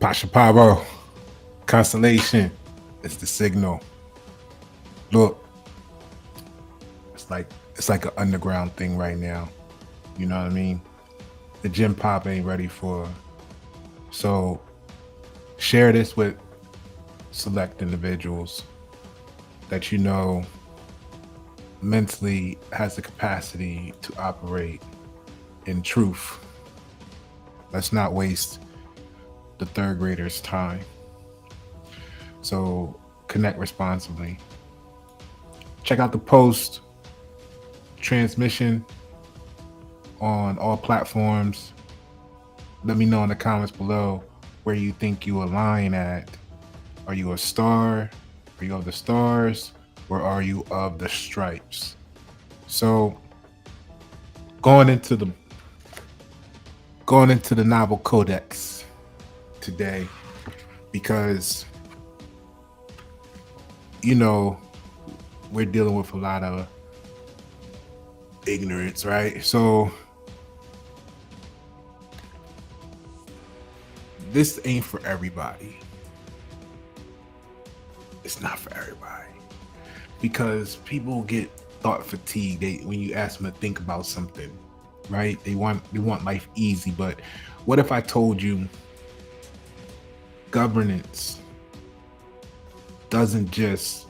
Pasha Paroh, Constellation. It's the signal. Look, it's like an underground thing right now. You know what I mean? The gym pop ain't ready for. So share this with select individuals that you know mentally has the capacity to operate in truth. Let's not waste the third graders' time. So connect responsibly. Check out the post transmission on all platforms. Let me know in the comments below where you think you align at. Are you a star? Are you of the stars? Or are you of the stripes? So going into the Novel Codex today, because you know we're dealing with a lot of ignorance, right? So this ain't for everybody. It's not for everybody, because people get thought fatigue. When you ask them to think about something, right? They want life easy. But what if I told you governance doesn't just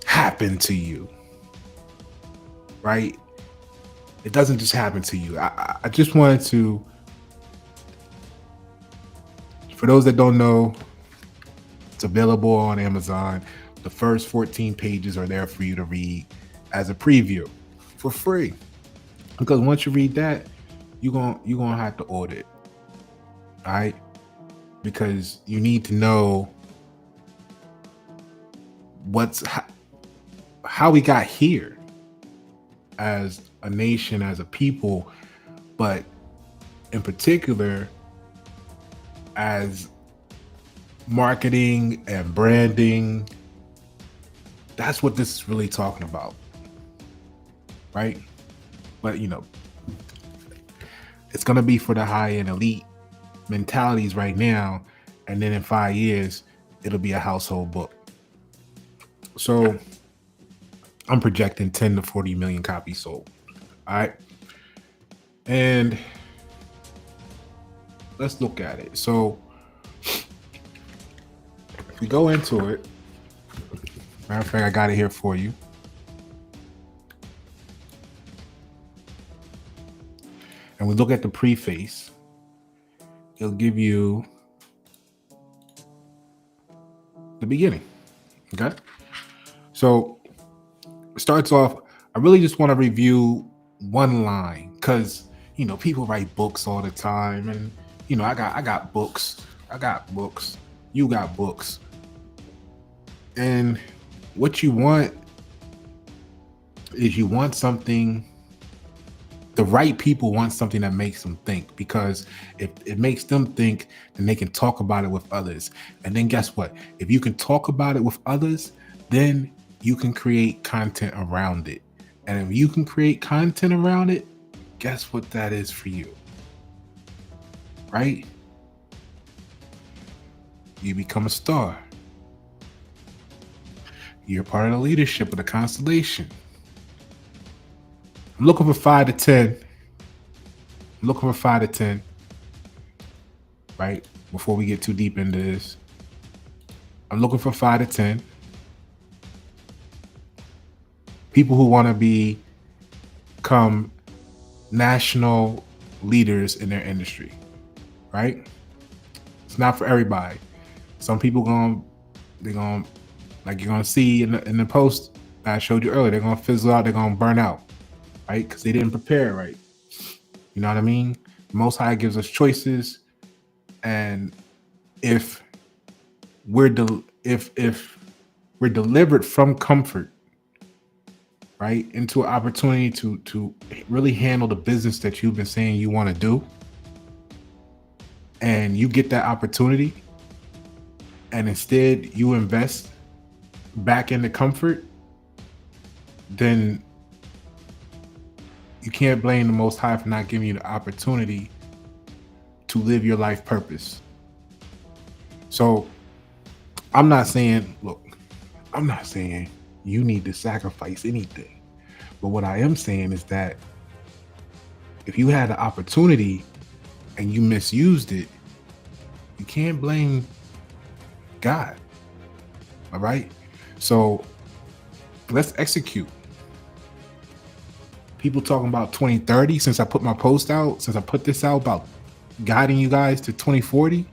happen to you, right? It doesn't just happen to you. I just wanted to, for those that don't know, it's available on Amazon. The first 14 pages are there for you to read as a preview for free. Because once you read that, you're gonna have to order it. All right? Because you need to know how we got here as a nation, as a people, but in particular as marketing and branding. That's what this is really talking about, right? But it's gonna be for the high-end elite mentalities right now, and then in 5 years it'll be a household book. So I'm projecting 10 to 40 million copies sold. All right, and let's look at it. So if we go into it, matter of fact, I got it here for you. And we look at the preface, it'll give you the beginning. Okay. So it starts off, I really just want to review one line, because people write books all the time, and I got books. You got books. And what you want is something. The right people want something that makes them think, because if it makes them think, then they can talk about it with others. And then guess what? If you can talk about it with others, then you can create content around it. And if you can create content around it, guess what that is for you? Right? You become a star. You're part of the leadership of the Constellation. I'm looking for 5 to 10. Right? Before we get too deep into this, I'm looking for 5 to 10 people who want to become national leaders in their industry. Right? It's not for everybody. Some people they're gonna, like you're gonna see in the post I showed you earlier, they're gonna fizzle out, they're gonna burn out, right? Because they didn't prepare right. You know what I mean? The Most High gives us choices, and if we're delivered from comfort, right, into an opportunity to really handle the business that you've been saying you want to do, and you get that opportunity, and instead you invest back into comfort, then you can't blame the Most High for not giving you the opportunity to live your life purpose. So I'm not saying, look, I'm not saying you need to sacrifice anything. But what I am saying is that if you had the opportunity and you misused it, you can't blame God. All right. So let's execute. People talking about 2030 since I put my post out, since I put this out about guiding you guys to 2040.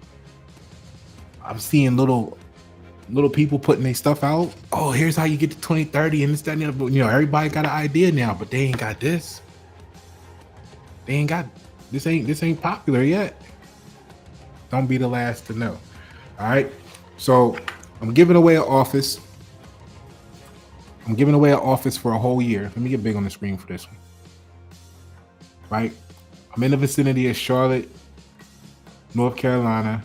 I'm seeing little people putting their stuff out. Oh, here's how you get to 2030 and this, that, and the other. You know, everybody got an idea now, but they ain't got this. They ain't got this ain't popular yet. Don't be the last to know. All right. So I'm giving away an office. I'm giving away an office for a whole year. Let me get big on the screen for this one. Right? I'm in the vicinity of Charlotte, North Carolina.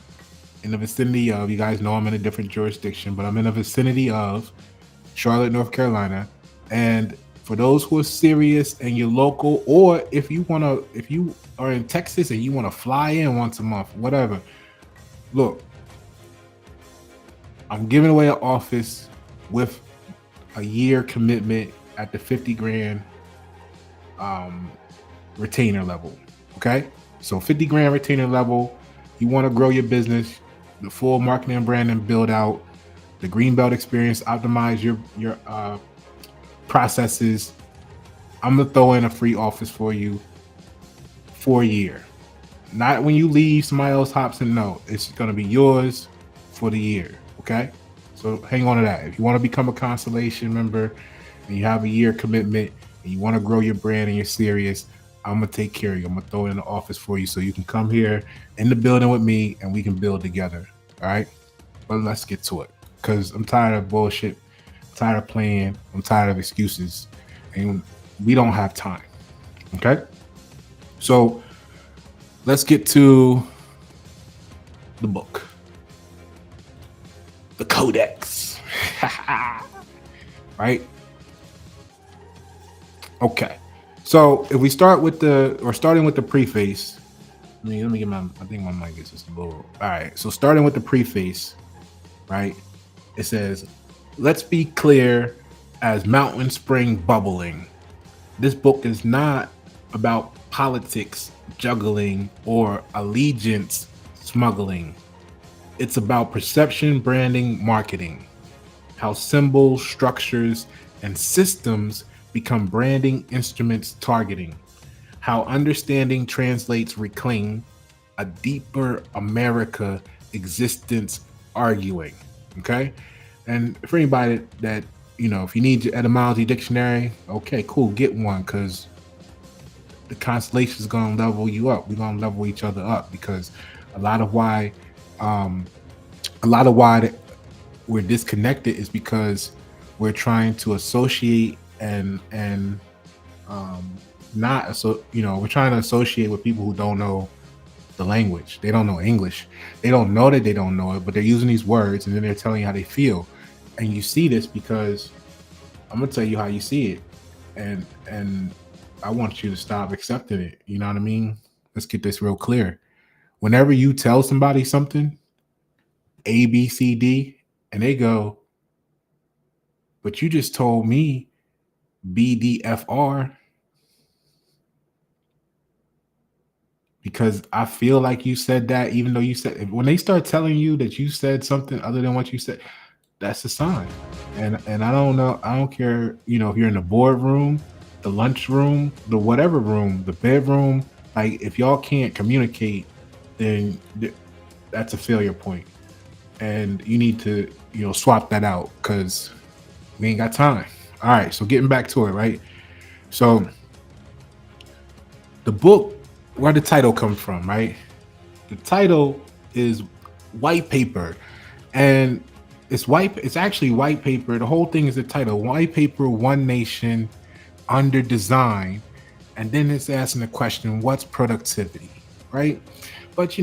In the vicinity of, you guys know I'm in a different jurisdiction, but I'm in the vicinity of Charlotte, North Carolina. And for those who are serious and you're local, or if you are in Texas and you want to fly in once a month, whatever, look, I'm giving away an office with a year commitment at the 50 grand retainer level. Okay. So 50 grand retainer level, you want to grow your business, the full marketing and branding build out, the Greenbelt experience, optimize your processes. I'm gonna throw in a free office for you for a year. Not when you leave, somebody else hops in. No, it's gonna be yours for the year. Okay, so hang on to that. If you want to become a Constellation member and you have a year commitment and you want to grow your brand and you're serious, I'm gonna take care of you. I'm gonna throw in the office for you so you can come here in the building with me and we can build together. All right, but let's get to it because I'm tired of bullshit. I'm tired of playing. I'm tired of excuses, and we don't have time. Okay, so let's get to the book, the Codex. Right? Okay. So if we starting with the preface, let me get I think my mic is just a little. All right. So starting with the preface, right? It says, "Let's be clear as mountain spring bubbling. This book is not about politics juggling or allegiance smuggling. It's about perception, branding, marketing, how symbols, structures, and systems become branding instruments targeting, how understanding translates reclaim a deeper America existence arguing." Okay. And for anybody that, if you need your etymology dictionary, okay, cool, get one, because the Constellation is going to level you up. We're going to level each other up, because a lot of why that we're disconnected is because we're trying to associate and not so we're trying to associate with people who don't know the language. They don't know English. They don't know that they don't know it, but they're using these words and then they're telling you how they feel. And you see this because I'm gonna tell you how you see it, and I want you to stop accepting it. You know what I mean? Let's get this real clear. Whenever you tell somebody something, A, B, C, D, and they go, "But you just told me B, D, F, R," because I feel like you said that, even though you said, when they start telling you that you said something other than what you said, that's a sign. And I don't know, I don't care, if you're in the boardroom, the lunchroom, the whatever room, the bedroom, like if y'all can't communicate, then that's a failure point. And you need to, swap that out, because we ain't got time. All right, so getting back to it, right? So the book, where the title comes from, right? The title is white paper, and it's actually white paper. The whole thing is the title, white paper, one nation under design. And then it's asking the question, what's productivity, right? But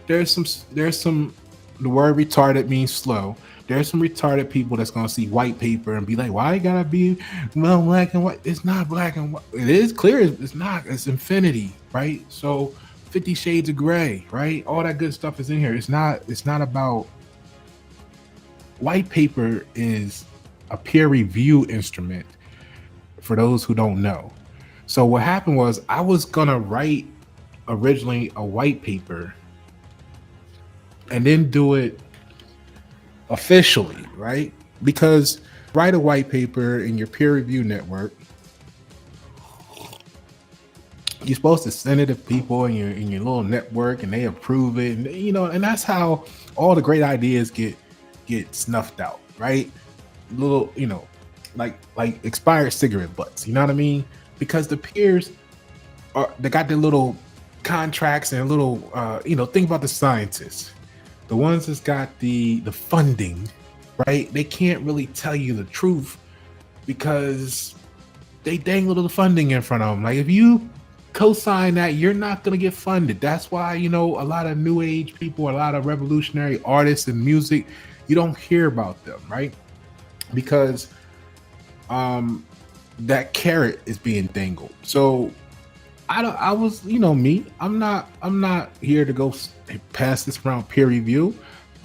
there's some, the word retarded means slow. There's some retarded people that's gonna see white paper and be like, why it gotta be black and white? It's not black and white. It is clear. It's not. It's infinity, right? So 50 Shades of Gray, right? All that good stuff is in here. It's not about white paper is a peer review instrument for those who don't know. So what happened was I was gonna write originally a white paper and then do it officially, right? Because write a white paper in your peer review network, you're supposed to send it to people in your little network and they approve it, and and that's how all the great ideas get snuffed out, right? Little, like expired cigarette butts, you know what I mean? Because the peers they got their little contracts and little think about the scientists, the ones that's got the funding, right? They can't really tell you the truth because they dangle the funding in front of them. Like if you co-sign that, you're not going to get funded. That's why a lot of new age people, a lot of revolutionary artists and music, you don't hear about them, right? Because that carrot is being dangled. So I was, me. I'm not here to go pass this around peer review.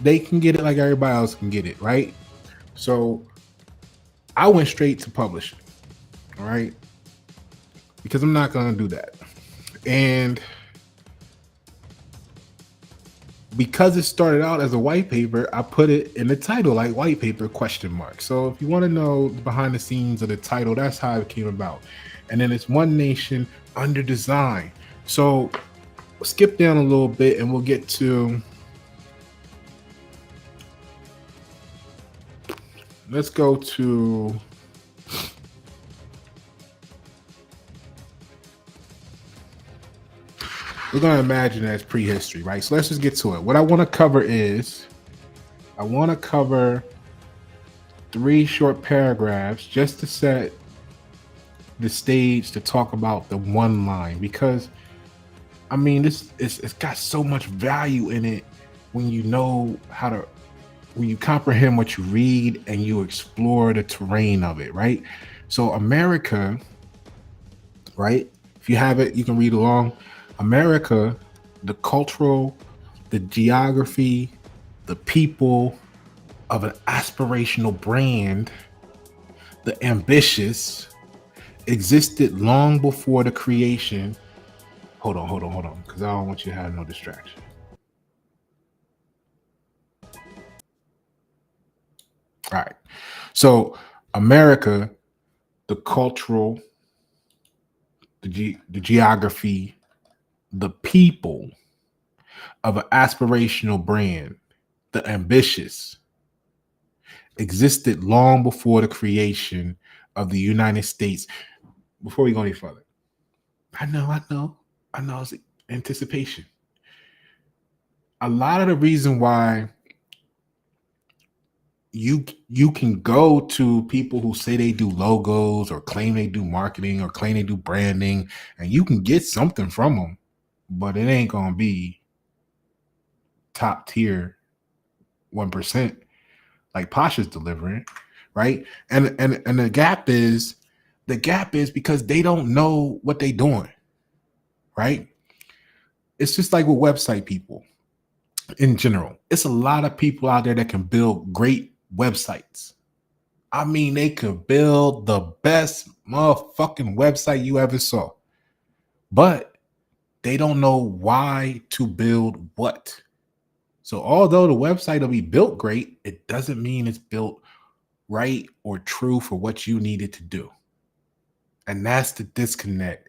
They can get it like everybody else can get it, right? So I went straight to publishing, all right, because I'm not gonna do that. And because it started out as a white paper, I put it in the title like white paper question mark. So if you want to know behind the scenes of the title, that's how it came about. And then it's One Nation Under Design. So we'll skip down a little bit and we'll get to, let's go to, we're going to imagine that's prehistory, right? So let's just get to it. What I want to cover is, I want to cover 3 short paragraphs just to set the stage to talk about the one line, because I mean it's got so much value in it when you know how to, when you comprehend what you read and you explore the terrain of it, right? So America, right? If you have it, you can read along. America, the cultural, the geography, the people of an aspirational brand, the ambitious, existed long before the creation. Hold on, because I don't want you to have no distraction. All right. So America, the cultural, the geography, the people of an aspirational brand, the ambitious, existed long before the creation of the United States. Before we go any further, I know, it's anticipation. A lot of the reason why you can go to people who say they do logos or claim they do marketing or claim they do branding, and you can get something from them, but it ain't gonna be top tier 1% like Pasha's delivering, right? And the gap is because they don't know what they're doing, right? It's just like with website people in general. It's a lot of people out there that can build great websites. I mean, they could build the best motherfucking website you ever saw, but they don't know why to build what. So although the website will be built great, it doesn't mean it's built right or true for what you needed to do. And that's the disconnect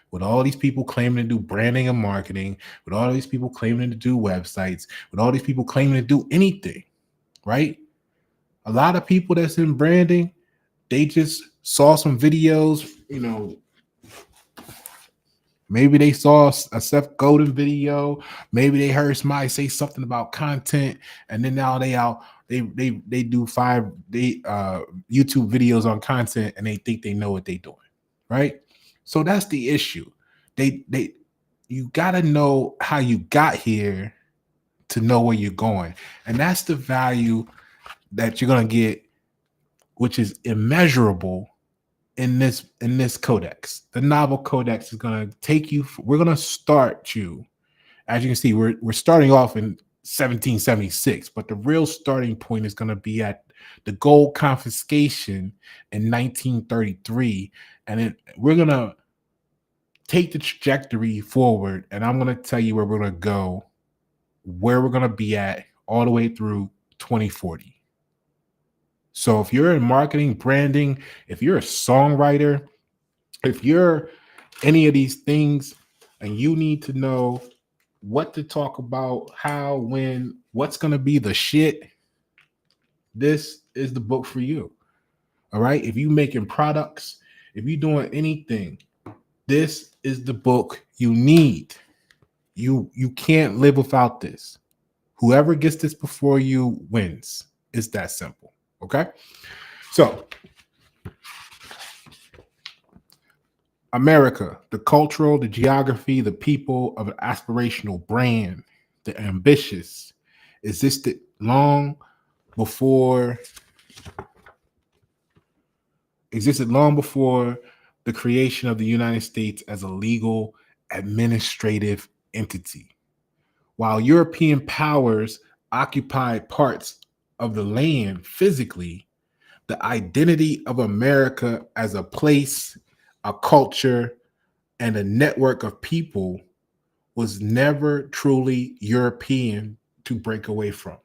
with all these people claiming to do branding and marketing, with all these people claiming to do websites, with all these people claiming to do anything, right? A lot of people that's in branding, they just saw some videos, maybe they saw a Seth Godin video, maybe they heard somebody say something about content, and then now they do 5 YouTube videos on content, and they think they know what they're doing, right? So that's the issue. They you got to know how you got here to know where you're going, and that's the value that you're gonna get, which is immeasurable in this codex. The Novel Codex is gonna take you. We're gonna start you As you can see, we're starting off in 1776, but the real starting point is going to be at the gold confiscation in 1933, and then we're going to take the trajectory forward, and I'm going to tell you where we're going to go, where we're going to be at all the way through 2040. So if you're in marketing, branding, if you're a songwriter, if you're any of these things and you need to know what to talk about, how, when, what's going to be the shit, this is the book for you. All right. If you making products, if you're doing anything, this is the book you need. You can't live without this. Whoever gets this before you wins. It's that simple. Okay. So America, the cultural, the geography, the people of an aspirational brand, the ambitious, existed long before the creation of the United States as a legal administrative entity. While European powers occupied parts of the land physically, the identity of America as a place, a culture, and a network of people was never truly European to break away from.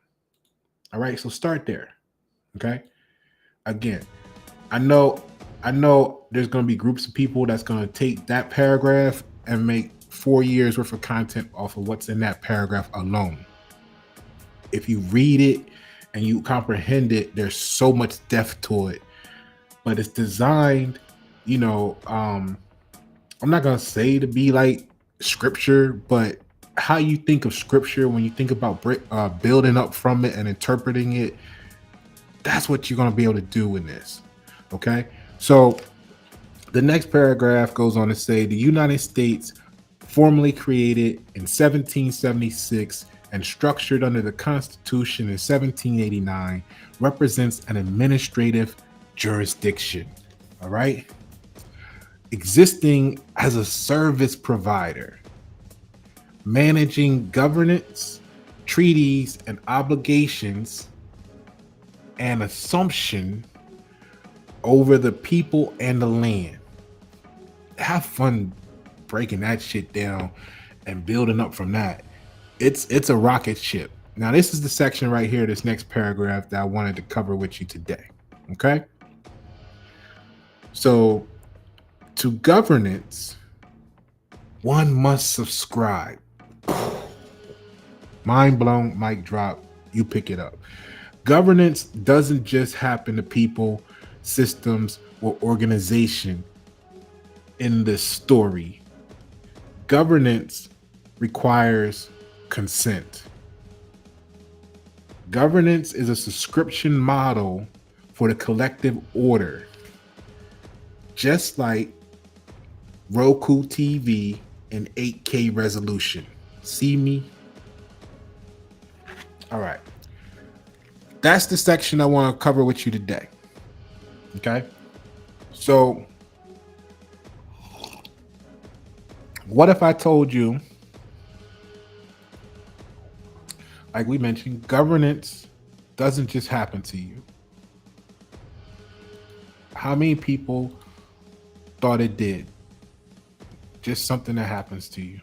All right, so start there. Okay. Again, I know there's going to be groups of people that's going to take that paragraph and make 4 years worth of content off of what's in that paragraph alone. If you read it and you comprehend it, there's so much depth to it, but it's designed, I'm not going to say to be like scripture, but how you think of scripture when you think about building up from it and interpreting it, that's what you're going to be able to do in this. Okay. So the next paragraph goes on to say the United States, formally created in 1776 and structured under the Constitution in 1789, represents an administrative jurisdiction. All right. Existing as a service provider, managing governance, treaties, and obligations and assumption over the people and the land. Have fun breaking that shit down and building up from that. It's a rocket ship. Now, this is the section right here, this next paragraph that I wanted to cover with you today. Okay. So to governance, one must subscribe. Mind blown, mic drop, you pick it up. Governance doesn't just happen to people, systems, or organization in this story. Governance requires consent. Governance is a subscription model for the collective order. Just like Roku TV and 8K resolution. See me? All right. That's the section I want to cover with you today. Okay. So, what if I told you, like we mentioned, governance doesn't just happen to you? How many people thought it did? Just something that happens to you.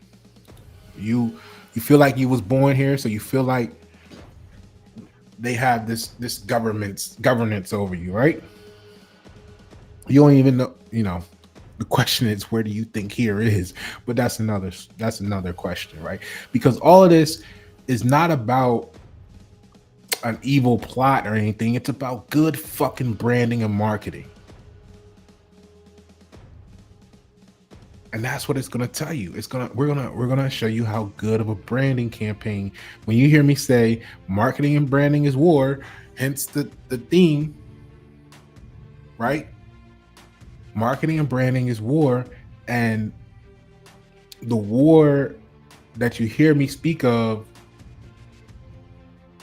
You feel like you was born here, so you feel like they have this governance over you, right? You don't even know, the question is, where do you think here is? But that's another question, right? Because all of this is not about an evil plot or anything. It's about good fucking branding and marketing. And that's what it's gonna tell you. We're gonna show you how good of a branding campaign. When you hear me say marketing and branding is war, hence the theme, right? Marketing and branding is war, and the war that you hear me speak of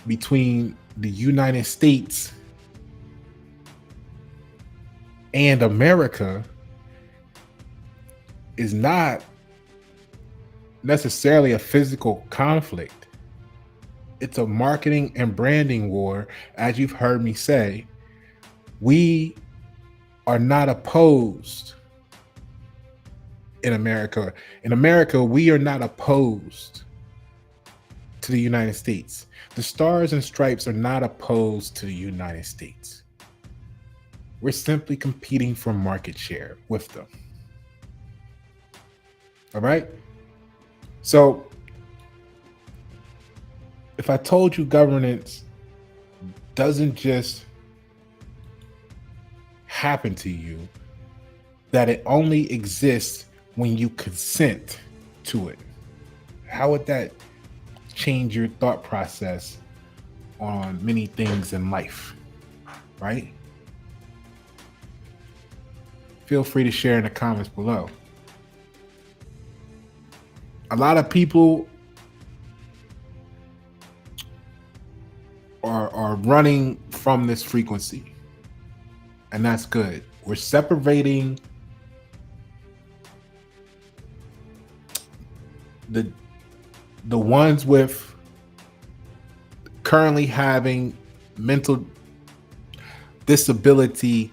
between the United States and America is not necessarily a physical conflict. It's a marketing and branding war. As you've heard me say, we are not opposed in America. In America, we are not opposed to the United States. The Stars and Stripes are not opposed to the United States. We're simply competing for market share with them. All right? So, if I told you governance doesn't just happen to you, that it only exists when you consent to it, how would that change your thought process on many things in life, right? Feel free to share in the comments below. A lot of people are running from this frequency, and that's good. We're separating the ones with currently having mental disability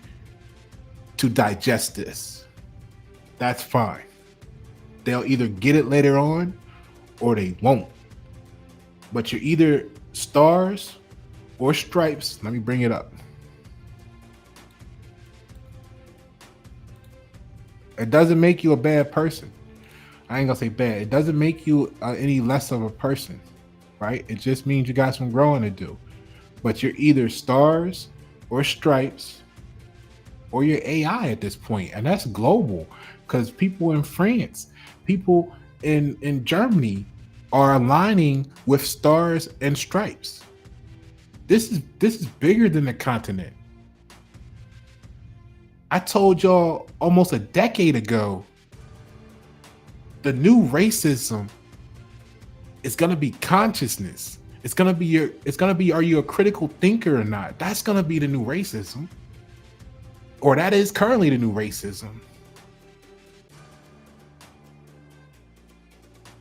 to digest this. That's fine. They'll either get it later on or they won't. But you're either stars or stripes. Let me bring it up. It doesn't make you a bad person. I ain't gonna say bad. It doesn't make you any less of a person, right? It just means you got some growing to do. But you're either stars or stripes or you're AI at this point. And that's global, because people in France, people in Germany are aligning with stars and stripes. This is bigger than the continent. I told y'all almost a decade ago, the new racism is gonna be consciousness. It's gonna be are you a critical thinker or not? That's gonna be the new racism. Or that is currently the new racism.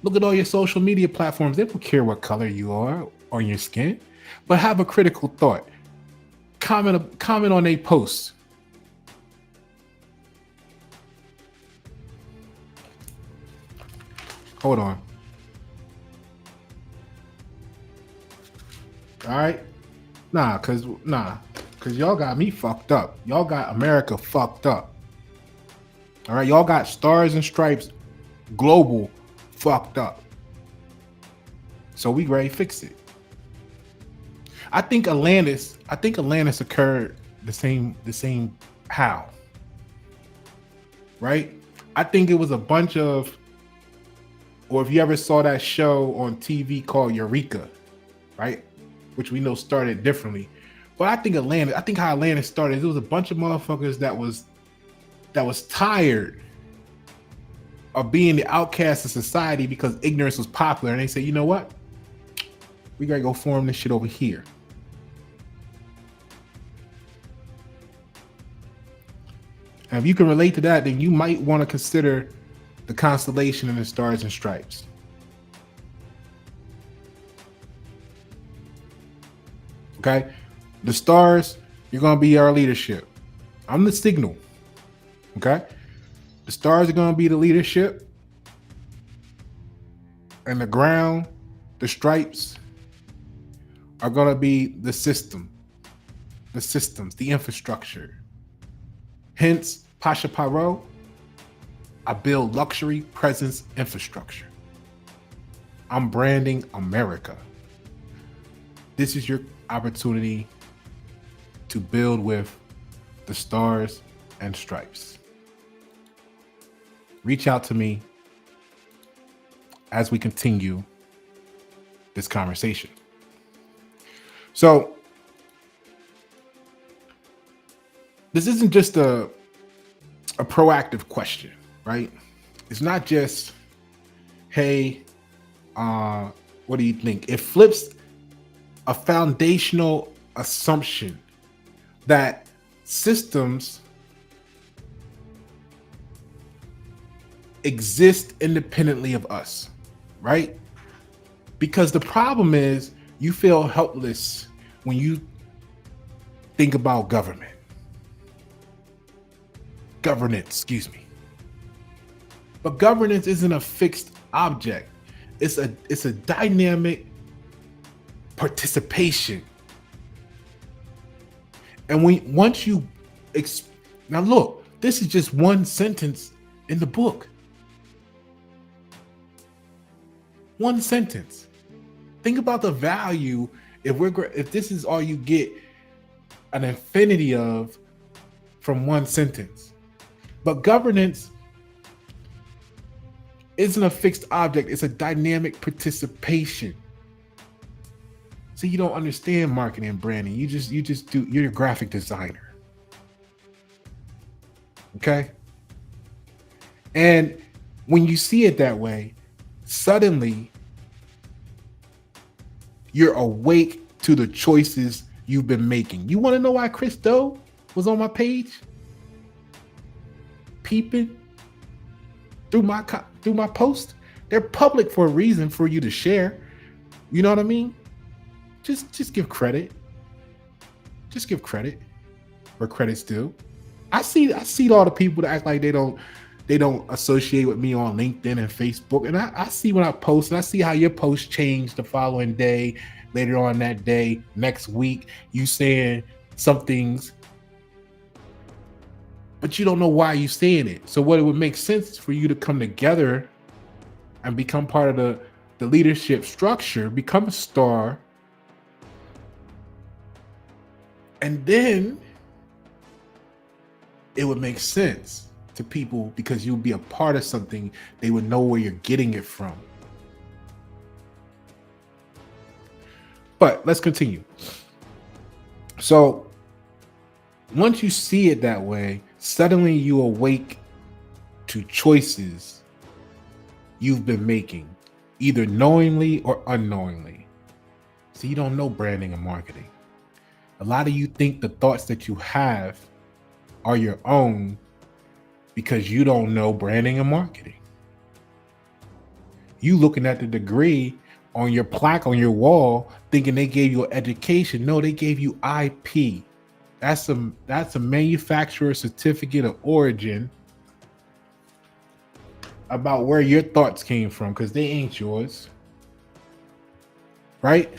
Look at all your social media platforms. They don't care what color you are on your skin, but have a critical thought. Comment on a post. Hold on. All right. Cause y'all got me fucked up. Y'all got America fucked up. All right. Y'all got stars and stripes global fucked up. So we ready to fix it. I think Atlantis occurred the same how. Right? I think it was a bunch of, or if you ever saw that show on TV called Eureka, right? Which we know started differently. But I think how Atlantis started, it was a bunch of motherfuckers that was tired of being the outcast of society because ignorance was popular. And they said, you know what? We gotta go form this shit over here. And if you can relate to that, then you might want to consider the Constellation and the Stars and Stripes. Okay? The stars, you're going to be our leadership. I'm the signal. Okay? The stars are going to be the leadership. And the ground, the stripes, are going to be the system. The systems, the infrastructure. Hence, Pasha Paroh, I build luxury presence infrastructure. I'm branding America. This is your opportunity to build with the stars and stripes. Reach out to me as we continue this conversation. So, this isn't just a proactive question, right? It's not just, hey, what do you think? It flips a foundational assumption that systems exist independently of us. right? Because the problem is you feel helpless when you think about governance, excuse me. But governance isn't a fixed object. It's a dynamic participation. And once you now look, this is just one sentence in the book. One sentence. Think about the value if this is all you get an infinity of from one sentence. But governance isn't a fixed object, it's a dynamic participation. So you don't understand marketing and branding. You're a graphic designer. Okay? And when you see it that way, suddenly you're awake to the choices you've been making. You want to know why Chris Doe was on my page? Peeping through my post? They're public for a reason for you to share. You know what I mean? Just give credit. Just give credit where credit's due. I see all the people that act like they don't associate with me on LinkedIn and Facebook. And I see when I post, and I see how your post changed the following day, later on that day, next week, you saying some things, but you don't know why you're saying it. So what it would make sense for you to come together and become part of the leadership structure, become a star, and then it would make sense to people because you'll be a part of something. They would know where you're getting it from. But let's continue. So once you see it that way, suddenly you awake to choices you've been making, either knowingly or unknowingly. So you don't know branding and marketing. A lot of you think the thoughts that you have are your own because you don't know branding and marketing. You looking at the degree on your plaque on your wall thinking they gave you an education. No, they gave you IP. That's a manufacturer certificate of origin about where your thoughts came from, because they ain't yours. Right?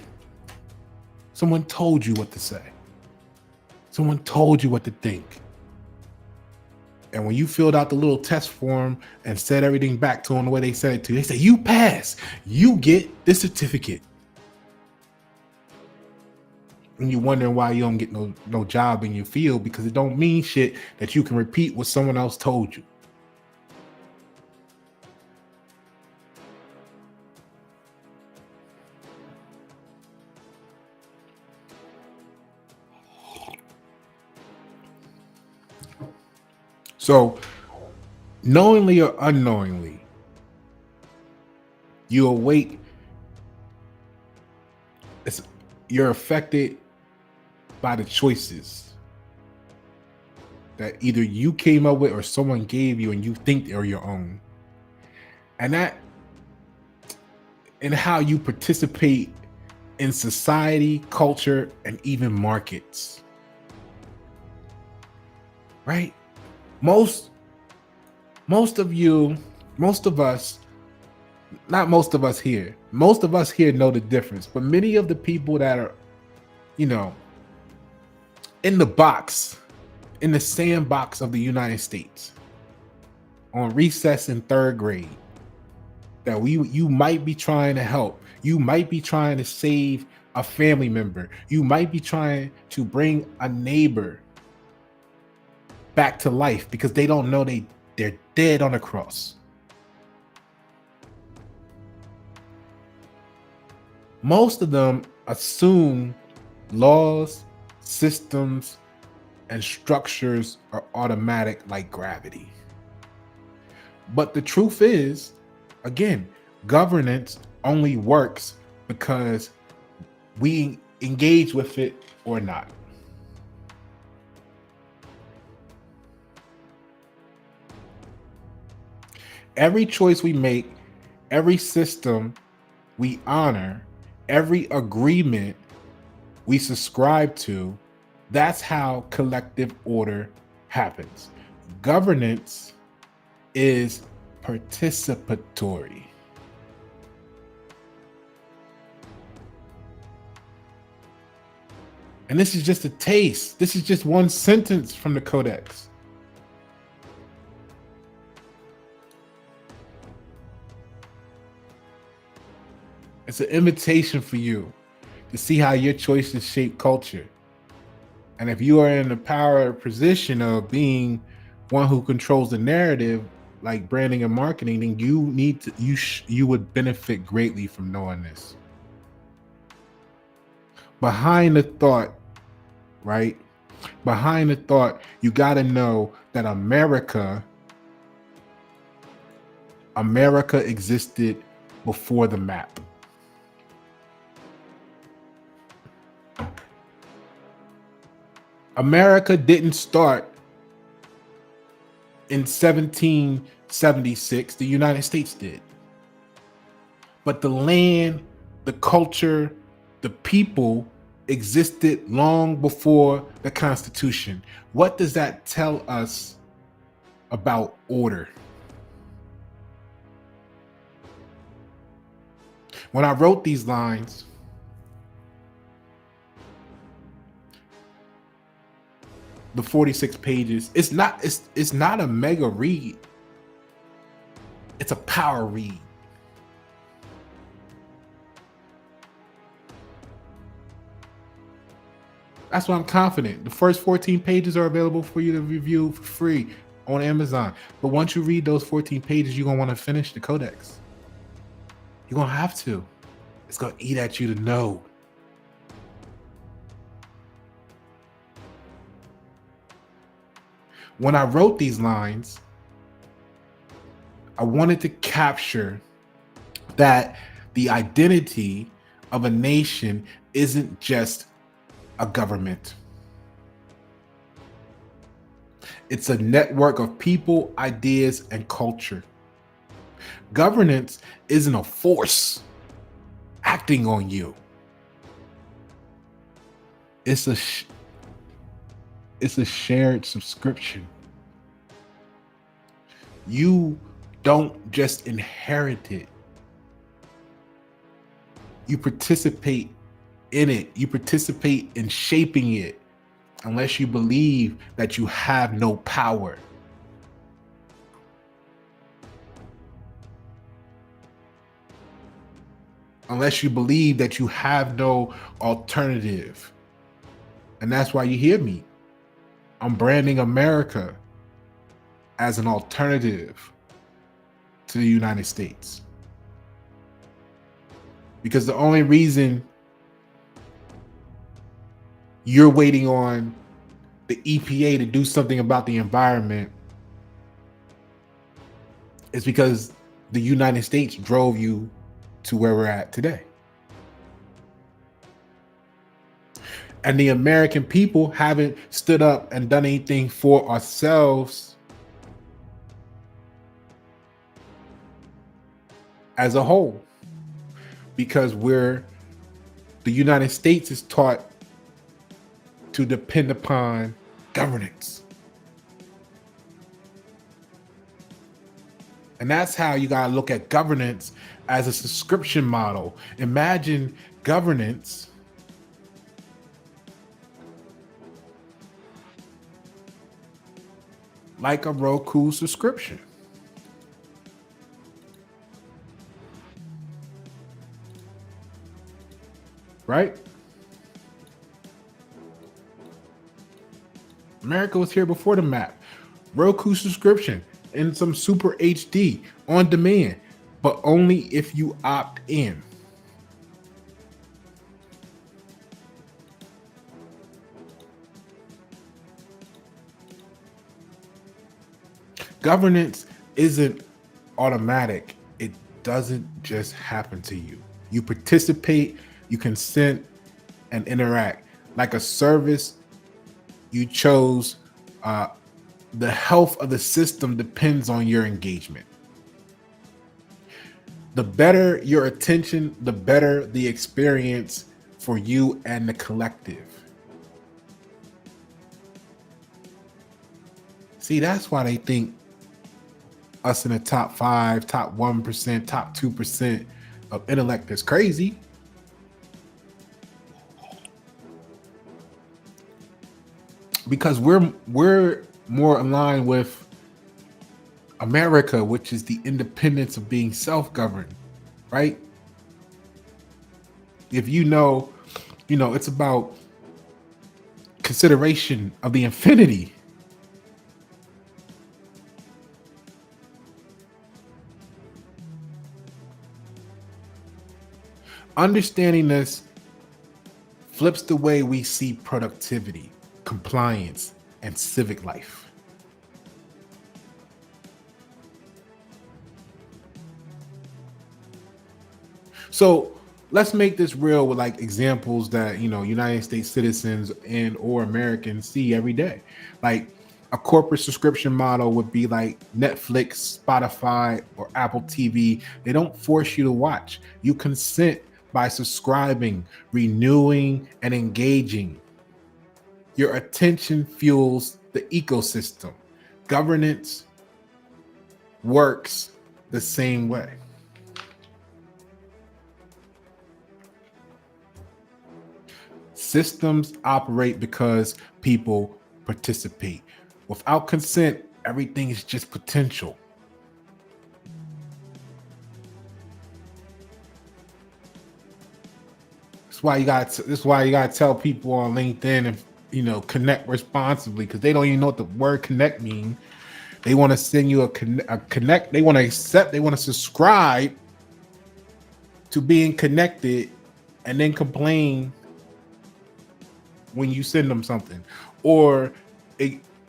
Someone told you what to say. Someone told you what to think. And when you filled out the little test form and said everything back to them the way they said it to you, they say, you pass, you get the certificate. And you're wondering why you don't get no job in your field, because it don't mean shit that you can repeat what someone else told you. So, knowingly or unknowingly, you awake. You're affected by the choices that either you came up with or someone gave you and you think they're your own. And how you participate in society, culture, and even markets. Right? Most of us here know the difference, but many of the people that are, in the box, in the sandbox of the United States, on recess in third grade, that you might be trying to help, you might be trying to save a family member, you might be trying to bring a neighbor back to life because they don't know they're dead on a cross. Most of them assume laws, systems, and structures are automatic like gravity. But the truth is, again, governance only works because we engage with it or not. Every choice we make every system we honor, every agreement we subscribe to, that's how collective order happens. Governance is participatory. And this is just a taste. This is just one sentence from the Codex. It's an invitation for you to see how your choices shape culture. And if you are in the power position of being one who controls the narrative, like branding and marketing, then you need to you would benefit greatly from knowing this. Behind the thought, right? Behind the thought, you got to know that America existed before the map. America didn't start in 1776. The United States did. But the land, the culture, the people existed long before the Constitution. What does that tell us about order? When I wrote these lines, the 46 pages, it's not a mega read. It's a power read. That's why I'm confident. The first 14 pages are available for you to review for free on Amazon. But once you read those 14 pages, you're going to want to finish the Codex. You're going to have to. It's going to eat at you to know. When I wrote these lines, I wanted to capture that the identity of a nation isn't just a government. It's a network of people, ideas, and culture. Governance isn't a force acting on you. It's a shared subscription. You don't just inherit it. You participate in it. You participate in shaping it, unless you believe that you have no power. Unless you believe that you have no alternative. And that's why you hear me. I'm branding America as an alternative to the United States. Because the only reason you're waiting on the EPA to do something about the environment is because the United States drove you to where we're at today. And the American people haven't stood up and done anything for ourselves as a whole, because the United States is taught to depend upon governance. And that's how you got to look at governance as a subscription model. Imagine governance like a Roku subscription. Right? America was here before the map. Roku subscription and some super HD on demand, but only if you opt in. Governance isn't automatic. It doesn't just happen to you. You participate, you consent, and interact. Like a service you chose, the health of the system depends on your engagement. The better your attention, the better the experience for you and the collective. See, that's why they think us in the top 5, top 1%, top 2% of intellect is crazy. Because we're more aligned with America, which is the independence of being self-governed, right? If it's about consideration of the infinity. Understanding this flips the way we see productivity, compliance, and civic life. So let's make this real with like examples that United States citizens and or Americans see every day. Like a corporate subscription model would be like Netflix, Spotify, or Apple TV. They don't force you to watch. You consent by subscribing, renewing, and engaging. Your attention fuels the ecosystem. Governance works the same way. Systems operate because people participate. Without consent, everything is just potential. That's why you got to tell people on LinkedIn and connect responsibly, because they don't even know what the word connect means. They want to send you a connect. They want to accept. They want to subscribe to being connected, and then complain when you send them something, or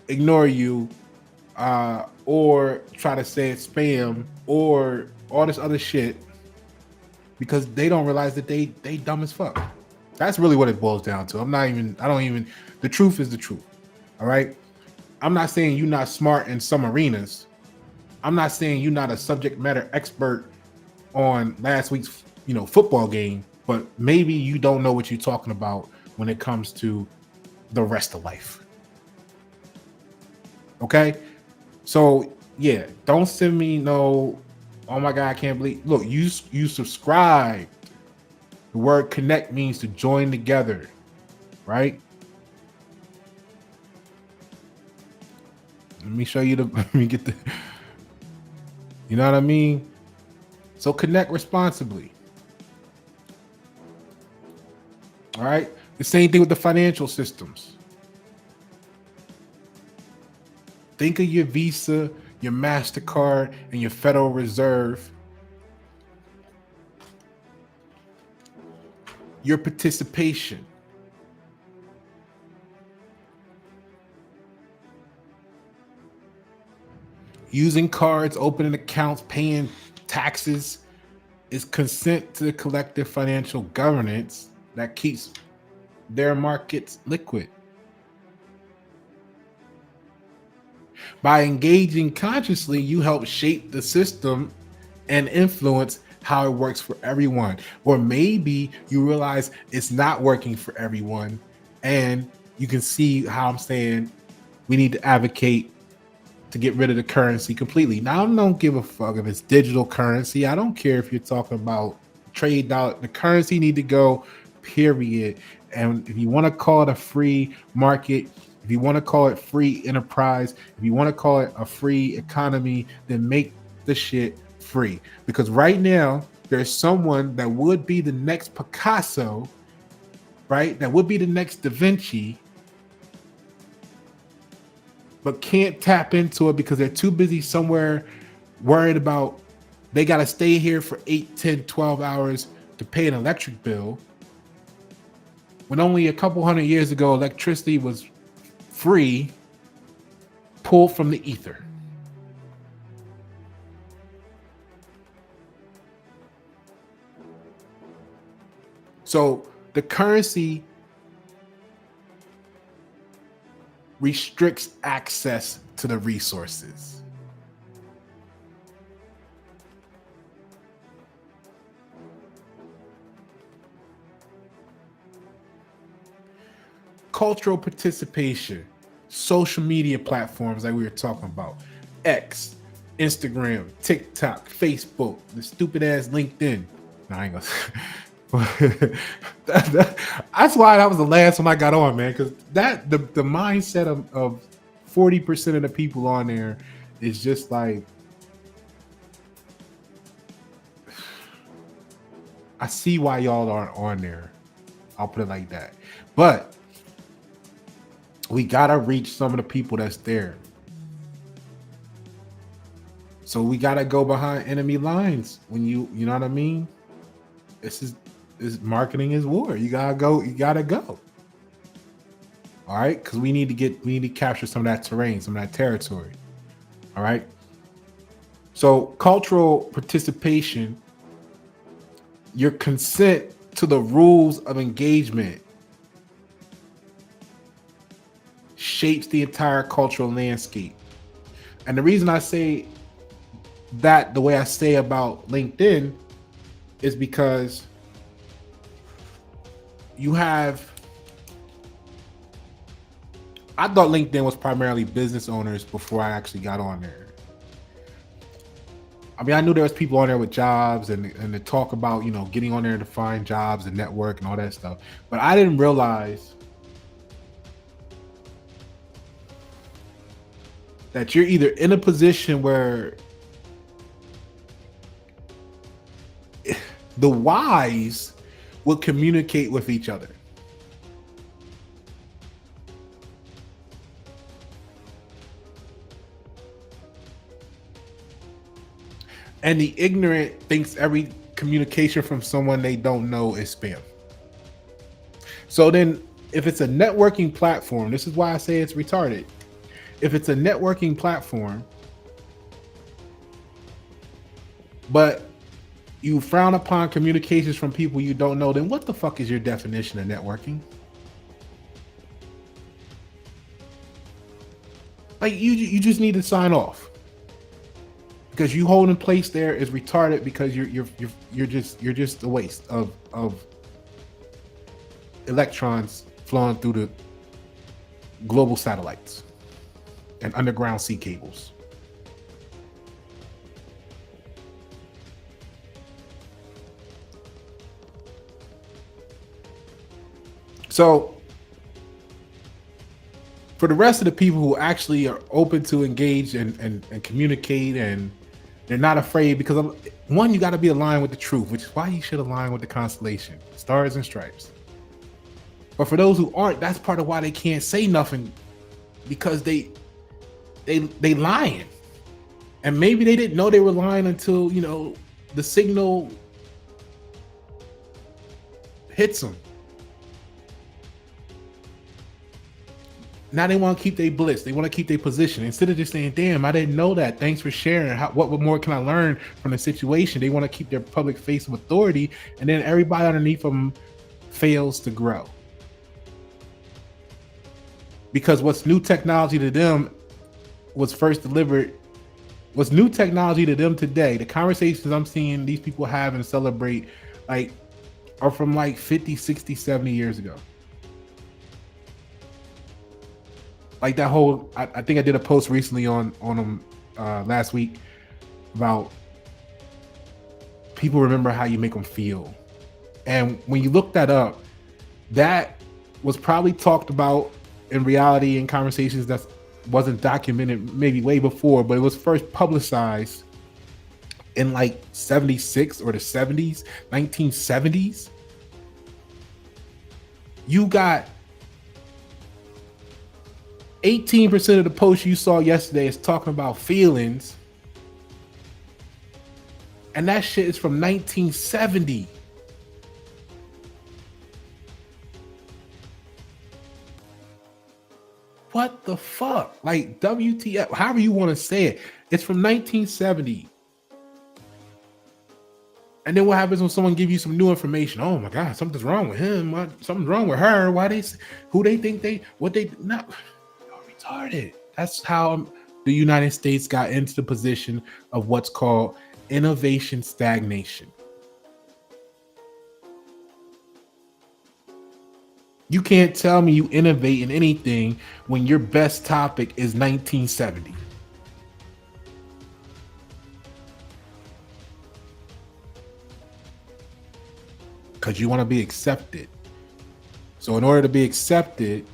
ignore you, or try to say it's spam, or all this other shit, because they don't realize that they dumb as fuck. That's really what it boils down to. The truth is the truth. All right. I'm not saying you're not smart in some arenas. I'm not saying you're not a subject matter expert on last week's football game, but maybe you don't know what you're talking about when it comes to the rest of life. Okay? So yeah, don't send me no, oh my God, I can't believe. Look, you subscribe. The word connect means to join together, right? Let me show you let me get you know what I mean? So connect responsibly. All right? The same thing with the financial systems. Think of your Visa, your MasterCard, and your Federal Reserve. Your participation. Using cards, opening accounts, paying taxes is consent to the collective financial governance that keeps their markets liquid. By engaging consciously, you help shape the system and influence how it works for everyone. Or maybe you realize it's not working for everyone, and you can see how I'm saying we need to advocate to get rid of the currency completely. Now, I don't give a fuck if it's digital currency. I don't care if you're talking about trade dollar. The currency need to go, period. And if you want to call it a free market, if you want to call it free enterprise, if you want to call it a free economy, then make the shit free. Because right now, there's someone that would be the next Picasso, right? That would be the next Da Vinci, but can't tap into it because they're too busy somewhere worried about they got to stay here for 8, 10, 12 hours to pay an electric bill. When only a couple hundred years ago, electricity was free, pulled from the ether. So the currency restricts access to the resources. cultural participation, social media platforms like we were talking about, X, Instagram, TikTok, Facebook, the stupid ass LinkedIn. No, I ain't gonna. That's why that was the last one I got on, man. Because the mindset of 40% of the people on there is just like, I see why y'all aren't on there. I'll put it like that. But we gotta reach some of the people that's there. So we gotta go behind enemy lines when you know what I mean? This marketing is war. You gotta go. All right, because we need to capture some of that terrain, some of that territory. All right. So cultural participation, your consent to the rules of engagement shapes the entire cultural landscape. And the reason I say that the way I say about LinkedIn is because I thought LinkedIn was primarily business owners before I actually got on there. I mean, I knew there was people on there with jobs and to talk about, getting on there to find jobs and network and all that stuff. But I didn't realize that you're either in a position where the wise will communicate with each other. And the ignorant thinks every communication from someone they don't know is spam. So then if it's a networking platform, this is why I say it's retarded. If it's a networking platform, but you frown upon communications from people you don't know, then what the fuck is your definition of networking? Like you just need to sign off. Because you holding place there is retarded because you're just a waste of electrons flowing through the global satellites and underground sea cables. So for the rest of the people who actually are open to engage and communicate, and they're not afraid, because one, you got to be aligned with the truth, which is why you should align with the constellation, stars and stripes. But for those who aren't, that's part of why they can't say nothing, because they lying. And maybe they didn't know they were lying until, the signal hits them. Now they want to keep their bliss. They want to keep their position. Instead of just saying, damn, I didn't know that. Thanks for sharing. What more can I learn from the situation? They want to keep their public face of authority. And then everybody underneath them fails to grow. Because what's new technology to them was first delivered. What's new technology to them today, the conversations I'm seeing these people have and celebrate, are from 50, 60, 70 years ago. Like that whole, I think I did a post recently on them last week about people remember how you make them feel. And when you look that up, that was probably talked about in reality in conversations that wasn't documented maybe way before, but it was first publicized in 76 or the 70s, 1970s. You got 18% of the posts you saw yesterday is talking about feelings. And that shit is from 1970. What the fuck? WTF, however you want to say it. It's from 1970. And then what happens when someone gives you some new information? Oh my God, something's wrong with him. Something's wrong with her. Who they think what they, no. Retarded. That's how the United States got into the position of what's called innovation stagnation. You can't tell me you innovate in anything when your best topic is 1970 because you want to be accepted. So in order to be accepted,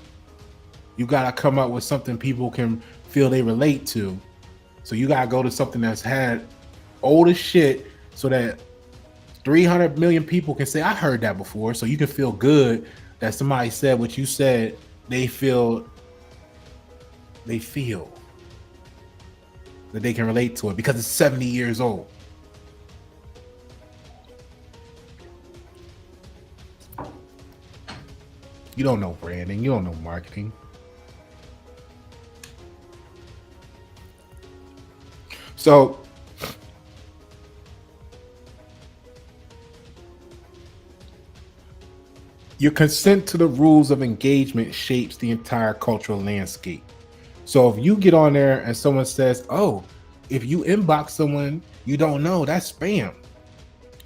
you got to come up with something people can feel they relate to. So you got to go to something that's had old as shit so that 300 million people can say, I heard that before. So you can feel good that somebody said what you said. They feel that they can relate to it because it's 70 years old. You don't know branding. You don't know marketing. So your consent to the rules of engagement shapes the entire cultural landscape. So if you get on there and someone says, oh, if you inbox someone you don't know, that's spam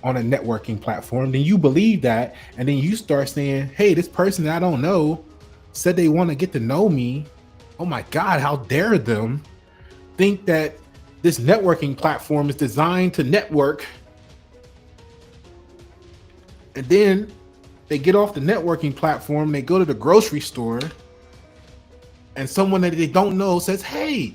on a networking platform, then you believe that. And then you start saying, hey, this person that I don't know said they want to get to know me. Oh my God, how dare them think that this networking platform is designed to network. And then they get off the networking platform, they go to the grocery store, and someone that they don't know says, hey,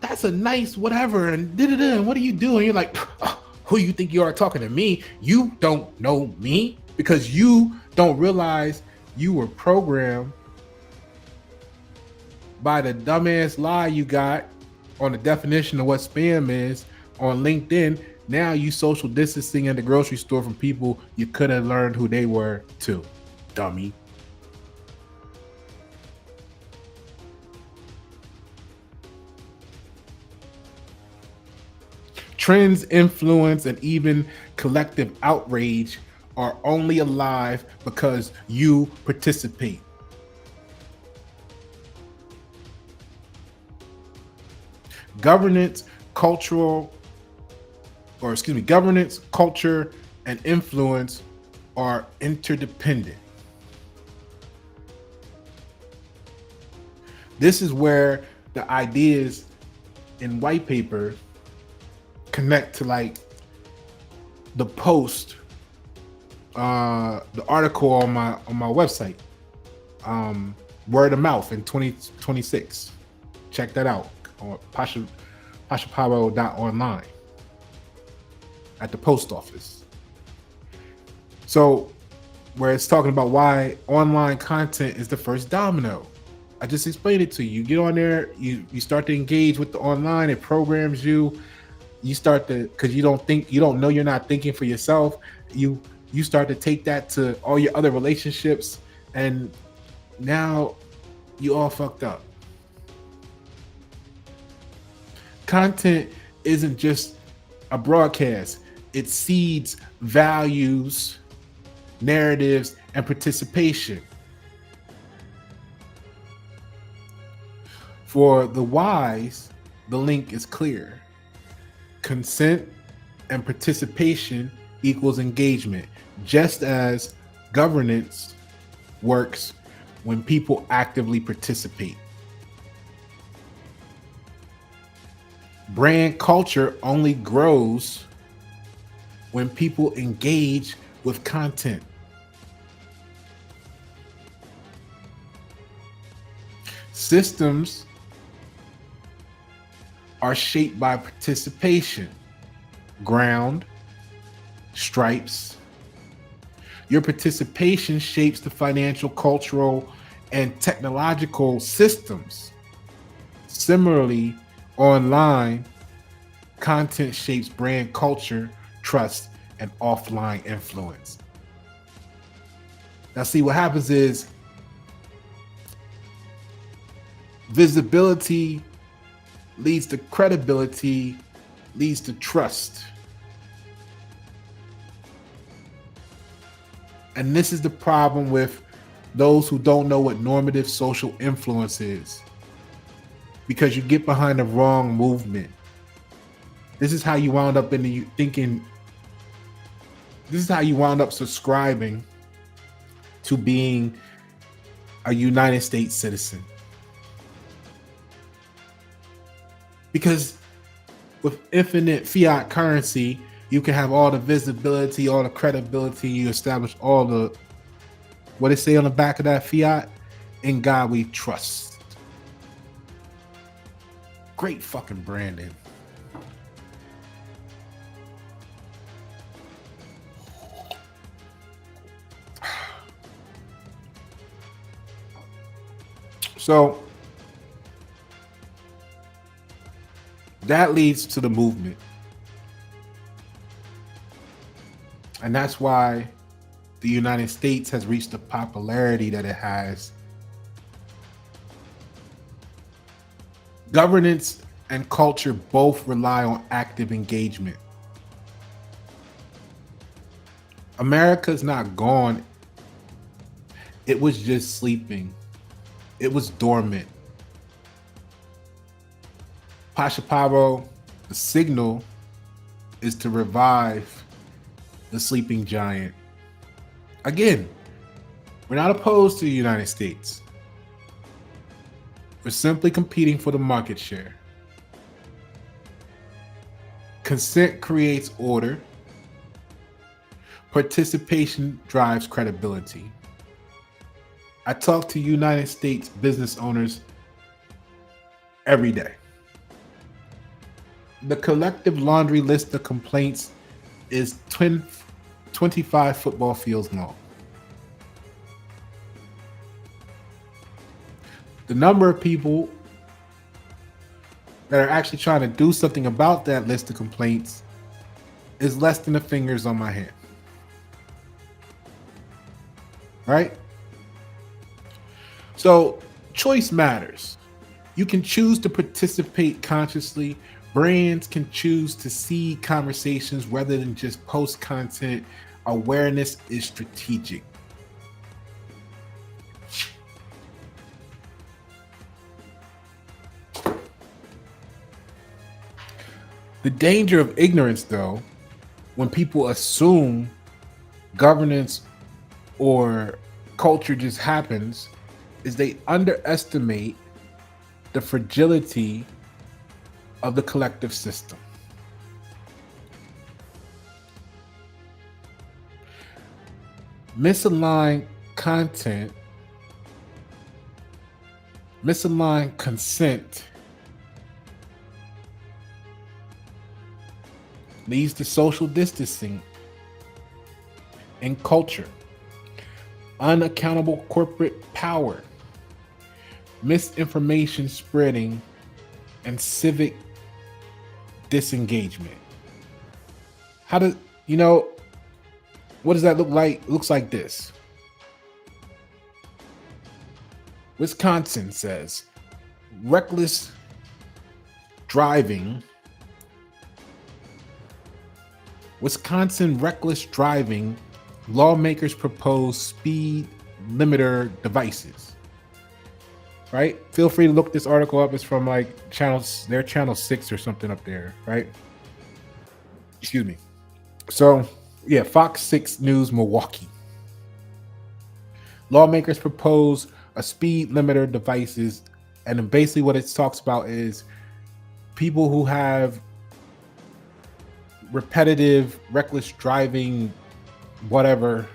that's a nice whatever, and da-da-da, and what are you doing? You're like, oh, who you think you are talking to me? You don't know me because you don't realize you were programmed by the dumbass lie you got on the definition of what spam is on LinkedIn. Now you social distancing at the grocery store from people you could have learned who they were too, dummy. Trends, influence, and even collective outrage are only alive because you participate. Governance, governance, culture, and influence are interdependent. This is where the ideas in white paper connect to like the post, the article on my website, word of mouth in 2026. Check that out on Pasha Paroh online at the post office. So where it's talking about why online content is the first domino. I just explained it to you. You get on there, you start to engage with the online, it programs you. You start to, because you don't know, you're not thinking for yourself. You start to take that to all your other relationships, and now you all fucked up. Content isn't just a broadcast. It seeds values, narratives, and participation. For the wise, the link is clear. Consent and participation equals engagement, just as governance works when people actively participate. Brand culture only grows when people engage with content. Systems are shaped by participation. Ground, stripes. Your participation shapes the financial, cultural, and technological systems. Similarly, online, content shapes brand culture, trust, and offline influence. Now, see, what happens is visibility leads to credibility, leads to trust. And this is the problem with those who don't know what normative social influence is, because you get behind the wrong movement. This is how you wound up this is how you wound up subscribing to being a United States citizen. Because with infinite fiat currency, you can have all the visibility, all the credibility, you establish all the, what they say on the back of that fiat, in God we trust. Great fucking branding. So that leads to the movement. And that's why the United States has reached the popularity that it has. Governance and culture both rely on active engagement. America's not gone. It was just sleeping. It was dormant. Pasha Paroh, the signal is to revive the sleeping giant. Again, we're not opposed to the United States. We're simply competing for the market share. Consent creates order. Participation drives credibility. I talk to United States business owners every day. The collective laundry list of complaints is 25 football fields long. The number of people that are actually trying to do something about that list of complaints is less than the fingers on my hand. Right? So choice matters. You can choose to participate consciously. Brands can choose to seed conversations rather than just post content. Awareness is strategic. The danger of ignorance, though, when people assume governance or culture just happens, is they underestimate the fragility of the collective system. Misaligned content, misaligned consent leads to social distancing in culture, unaccountable corporate power, misinformation spreading, and civic disengagement. How does, what does that look like? It looks like this. Wisconsin says reckless driving. Wisconsin reckless driving. Lawmakers propose speed limiter devices. Right? Feel free to look this article up. It's from their channel 6 or something up there, right? Excuse me. So, yeah, Fox 6 News Milwaukee. Lawmakers propose a speed limiter devices, and then basically what it talks about is people who have repetitive, reckless driving, whatever,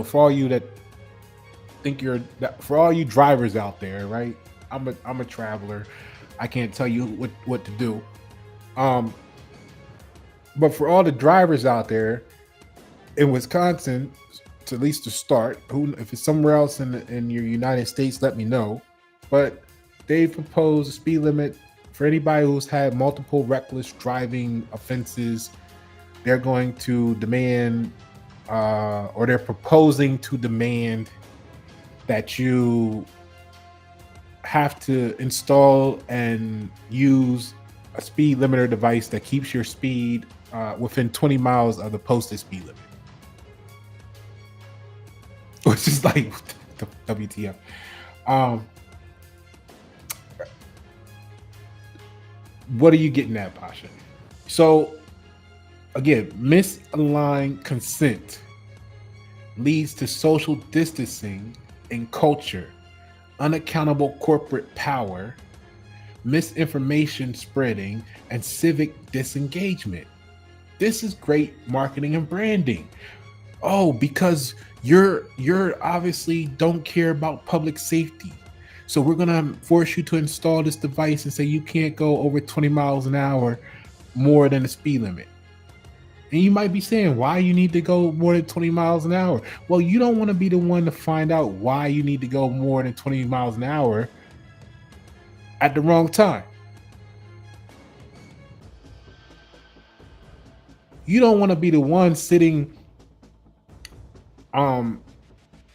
for all you that think for all you drivers out there, right? I'm a traveler. I can't tell you what to do. But for all the drivers out there in Wisconsin, to at least to start, if it's somewhere else in your United States, let me know. But they propose a speed limit for anybody who's had multiple reckless driving offenses. They're going to demand, or they're proposing to demand that you have to install and use a speed limiter device that keeps your speed within 20 miles of the posted speed limit. Which is like WTF. What are you getting at, Pasha? So again, misaligned consent leads to social distancing in culture, unaccountable corporate power, misinformation spreading, and civic disengagement. This is great marketing and branding. Oh, because you're obviously don't care about public safety. So we're gonna force you to install this device and say you can't go over 20 miles an hour more than the speed limit. And you might be saying why you need to go more than 20 miles an hour. Well, you don't want to be the one to find out why you need to go more than 20 miles an hour at the wrong time. You don't want to be the one sitting um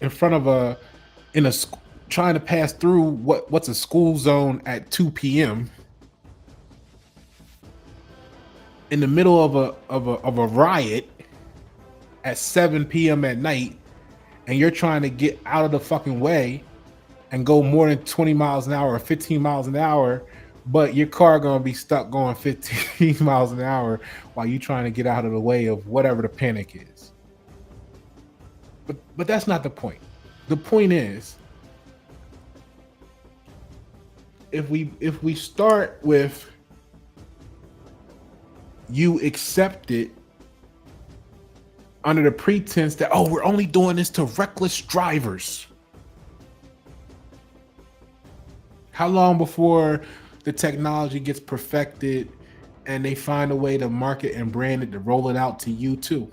in front of a in a trying to pass through what's a school zone at 2 p.m. in the middle of a riot at 7 p.m. at night, and you're trying to get out of the fucking way and go more than 20 miles an hour or 15 miles an hour, but your car gonna be stuck going 15 miles an hour while you trying to get out of the way of whatever the panic is. But that's not the point. The point is, if we start with you accept it under the pretense that, oh, we're only doing this to reckless drivers. How long before the technology gets perfected and they find a way to market and brand it to roll it out to you too?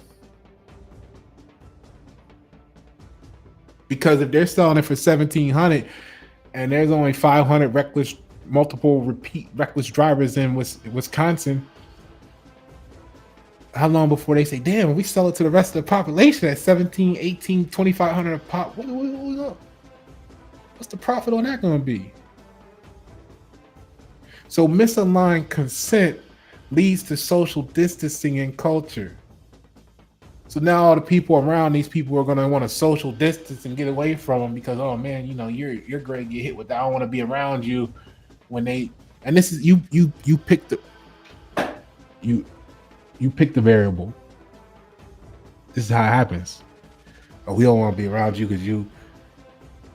Because if they're selling it for 1,700 and there's only 500 multiple repeat reckless drivers in Wisconsin, how long before they say, damn, we sell it to the rest of the population at 17, 18, 2,500 a pop? What's the profit on that going to be? So misaligned consent leads to social distancing in culture. So now all the people around these people are going to want to social distance and get away from them because, oh man, you're going to get hit with that. I don't want to be around you when they, and this is you pick the you pick the variable. This is how it happens. Oh, we don't want to be around you because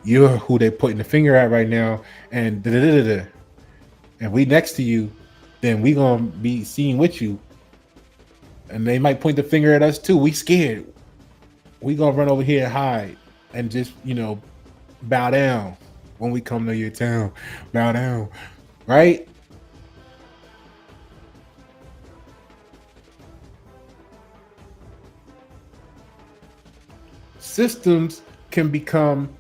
you're who they putting the finger at right now, and and we next to you, then we gonna be seen with you, and they might point the finger at us too. We scared. We gonna run over here and hide and just bow down when we come to your town. Bow down, right? Systems can become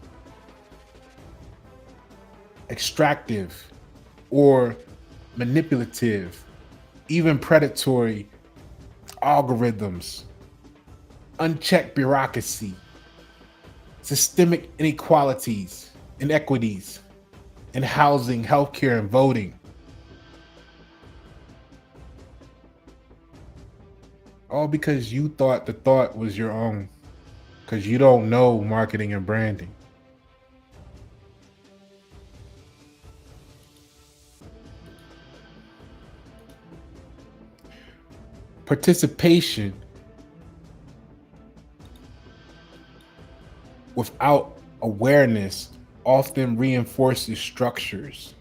extractive or manipulative, even predatory algorithms, unchecked bureaucracy, systemic inequalities, inequities in housing, healthcare, and voting. All because you thought the thought was your own, because you don't know marketing and branding. Participation without awareness often reinforces structures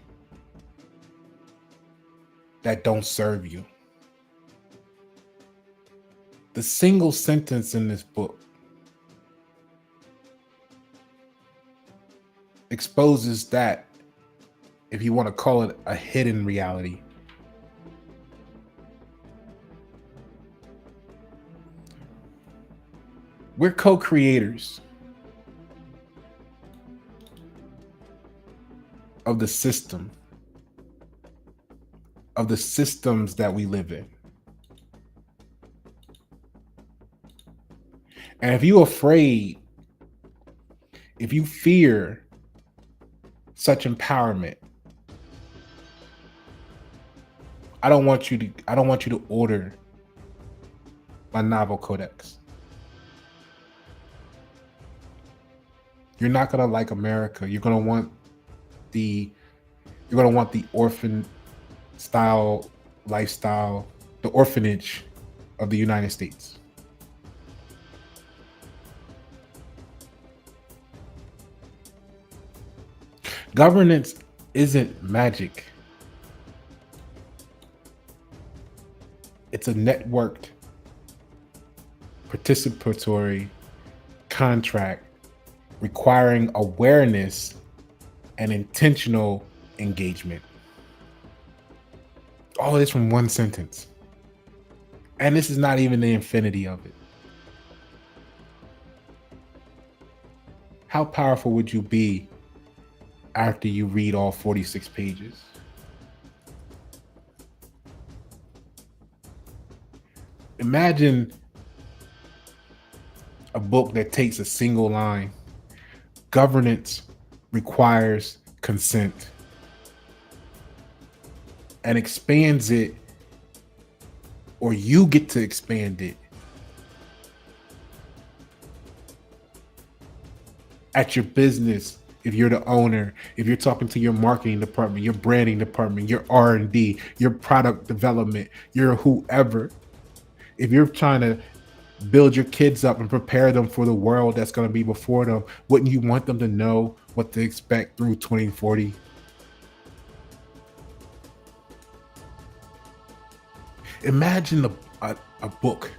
that don't serve you. The single sentence in this book exposes that, if you want to call it a hidden reality. We're co-creators of the system, of the systems that we live in. And if you're afraid, if you fear such empowerment, I don't want you to order my Novel Codex. You're not gonna like America. You're gonna want the orphan style lifestyle, the orphanage of the United States. Governance isn't magic. It's a networked, participatory contract requiring awareness and intentional engagement. All this from one sentence. And this is not even the infinity of it. How powerful would you be after you read all 46 pages? Imagine a book that takes a single line: governance requires consent, and expands it, or you get to expand it at your business. If you're the owner, if you're talking to your marketing department, your branding department, your R&D, your product development, your whoever, if you're trying to build your kids up and prepare them for the world that's going to be before them, wouldn't you want them to know what to expect through 2040? Imagine a book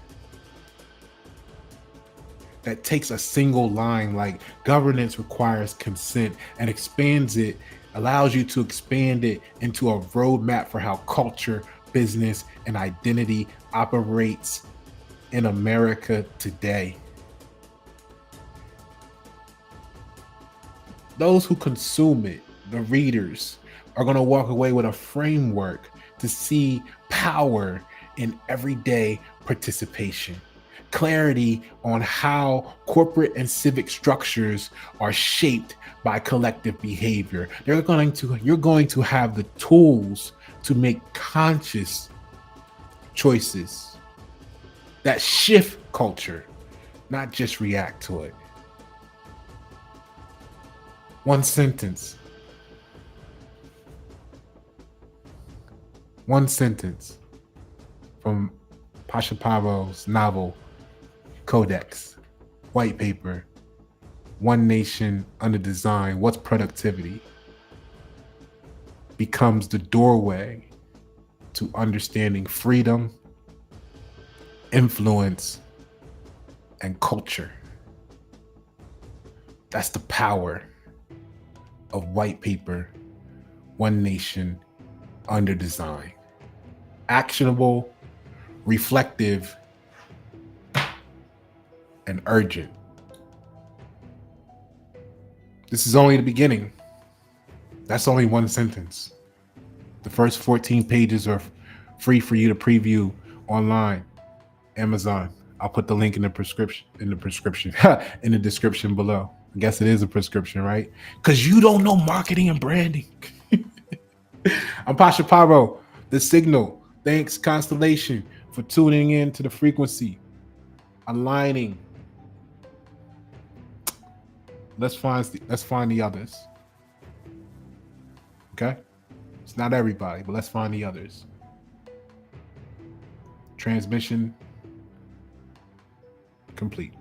that takes a single line like governance requires consent and expands it, allows you to expand it into a roadmap for how culture, business, and identity operates in America today. Those who consume it, the readers, are going to walk away with a framework to see power in everyday participation, clarity on how corporate and civic structures are shaped by collective behavior. You're going to have the tools to make conscious choices that shift culture, not just react to it. One sentence. One sentence from Pasha Paroh's novel Codex, white paper, One Nation Under Design, What's Productivity, becomes the doorway to understanding freedom, influence, and culture. That's the power of white paper, One Nation Under Design. Actionable, reflective, and urgent. This is only the beginning. That's only one sentence. The first 14 pages are free for you to preview online. Amazon. I'll put the link in the prescription, in the description below. I guess it is a prescription, right? Because you don't know marketing and branding. I'm Pasha Paroh, The Signal. Thanks, Constellation, for tuning in to the frequency, aligning. Let's find the others. Okay? It's not everybody, but let's find the others. Transmission complete.